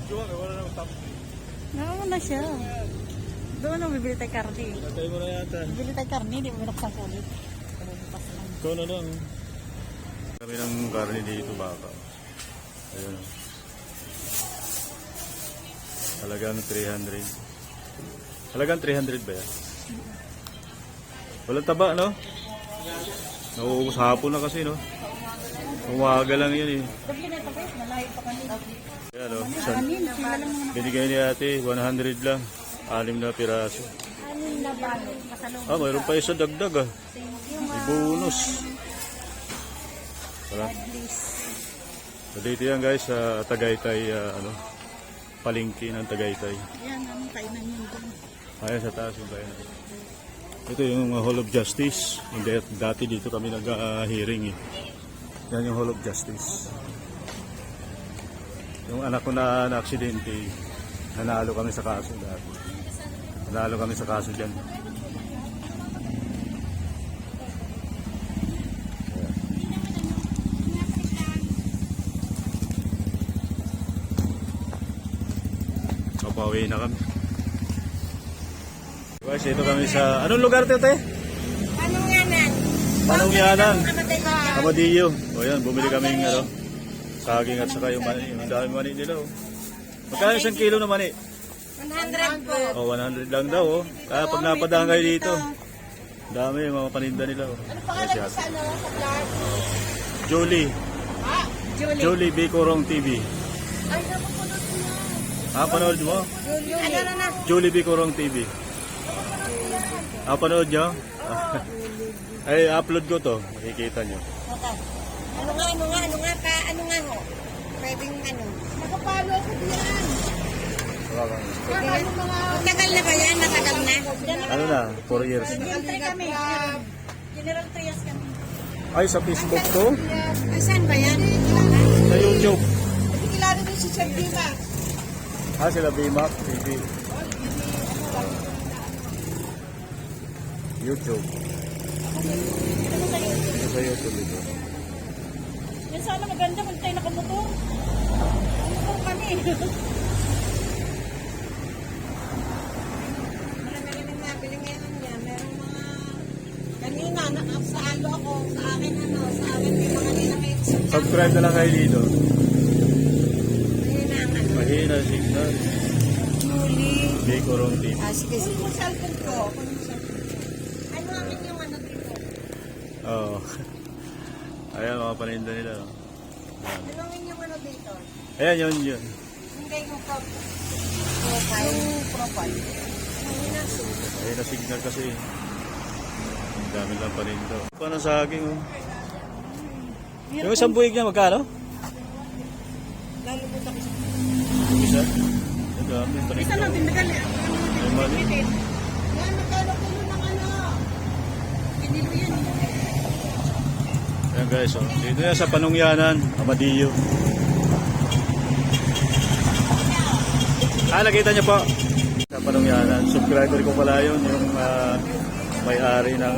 Wala naman top. Naman na siya. Doon na bibili tayo karne. Natay mo na yata. Bibili tayo karne, di mo binuksan ko ulit. Ikaw na lang. Kami ng karne dito baka. Ayun. Halagang 300. Halagang 300 ba yan? Walang taba, no? Nauubos hapon na kasi, no? Umaga lang yun, eh. Doble na ito, malayo pa kanina. Yan, no? Binigay ni ate, 100 lang. 6 na piraso. Anin na balo, kasalong. Mayroon pa isa dagdag, ah. May bonus. Wala. So dito yan guys sa Tagaytay, palengke ng Tagaytay. Yan, ang kainan yun doon. Ayan sa taas yung kainan. Ito yung Hall of Justice. Dati dito kami nag-hearing, eh. Yan yung Hall of Justice. Yung anak ko na aksidente, nanalo kami sa kaso dati. Nanalo kami sa kaso dyan. Pauwi na kami. Guys, ito kami sa... Anong lugar ito, te? Panungyanan. Panungyanan. Amadillo. O yan, bumili kami ng saging at saka yung mani. Yung dami mani nila. Oh. Magkano isang kilo na mani? 100 po. O, 100 lang daw. Oh. Kaya pag napadaan kayo dito, dami yung mga paninda nila. Oh. Ano pangalan mo sa ano? Sa vlog? Jolie. Julie. Jolie Bicorong TV. Ay, napapanood mo na. Panood mo? Ano na? Jolie Bicorong TV. Panood nyo? Ay, upload ko to. Makikita nyo. Okay. Ano nga ho? Pwedeng ano? Nakapalo ako diyan. Matagal na ba yan? Matagal na? Ano na? 4 years. General kami. General Trias kami. Ay, sa Facebook to? Saan ba yan? Sa YouTube. Hindi kilala mo si Sir Diva. Sila Bimac TV. YouTube. Sa YouTube ito. Yan sana maganda kung tayo nakamotor. Nakamotor kami. Marami nabili ngayon niya. Merong mga... Kanina, sa alo ako, sa akin sa akin may mga ninamit. Subscribe na lang kayo dito. Mahina ang ano. Mahina signal. Julie. Bicorong TV. Sige. Yung cellphone ko. Ano akin yung ano dito? Oo. Ayan, mga paninda nila. Anong yung ano dito? Ayan, yun. Hindi yung profile. Yung profile. Mahina signal kasi. Ang dami lang paninda. Paano saging, oh. Yung isang buwig niya, magkano? Lalo mo sa isa. Yung isa? Ang dami paninda. Isa lang, tinagal. Ay, mali. Yan, magkano kilo ng ano? Pinilo yan. Ayan guys, oh. Dito yan sa Panungyanan, Amadillo. Nakita niyo po sa Panungyanan. Subscriber ko pala yun, yung may-ari ng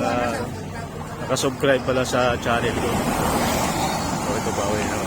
nakasubscribe pala sa channel ko. So ito ba, na